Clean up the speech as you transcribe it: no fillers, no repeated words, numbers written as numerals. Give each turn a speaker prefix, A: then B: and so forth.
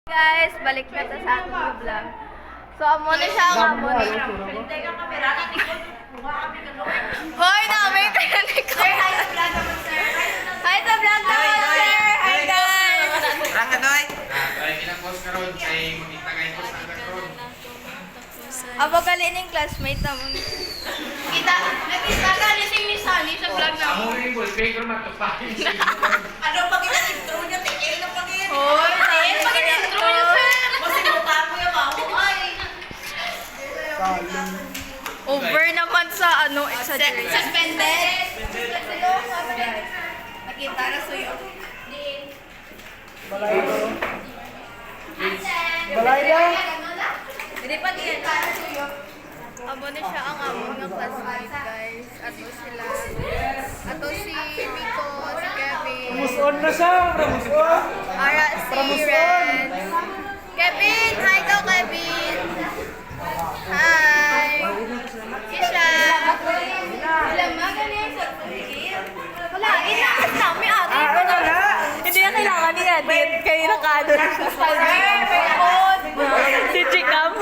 A: Guys, balik na ta sa ating vlog. So, amo na siya ang amo ni. Hoy, namin tayo ni ko. Hi sa vlog naman, sir. Hi sa vlog naman, sir. Hi, guys.
B: Raka doy.
C: Kaya kinapost ka ron, kaya makita kayo post na ka ron.
A: Abo gali ning classmate naman. Kita, nakita ka ni sing ni Sunny sa vlog naman.
C: Amo rin ball, pay ko matupahin.
B: Ano pag intro niya, tigil na pag
A: Hoy, tayo pag intro niyo, sir.
B: Kasi mukha mo yung baho. Ay.
A: Over naman sa ano, exaggeration.
B: Suspended. Nakita na suyo.
D: Balay na.
B: Hindi pa diyan.
A: Abo na siya ang amo ng classmate, guys. Ato sila. Ato si Miko, si Kevin.
D: Muson na siya. Muson.
A: Ara si Ren. Kevin! Hi daw, Kevin! Hi! Kisha! Wala, inaas namin ate.
D: Wala.
A: Hindi na kailangan ni Edit. Kayo nakado siya. Si Chikam.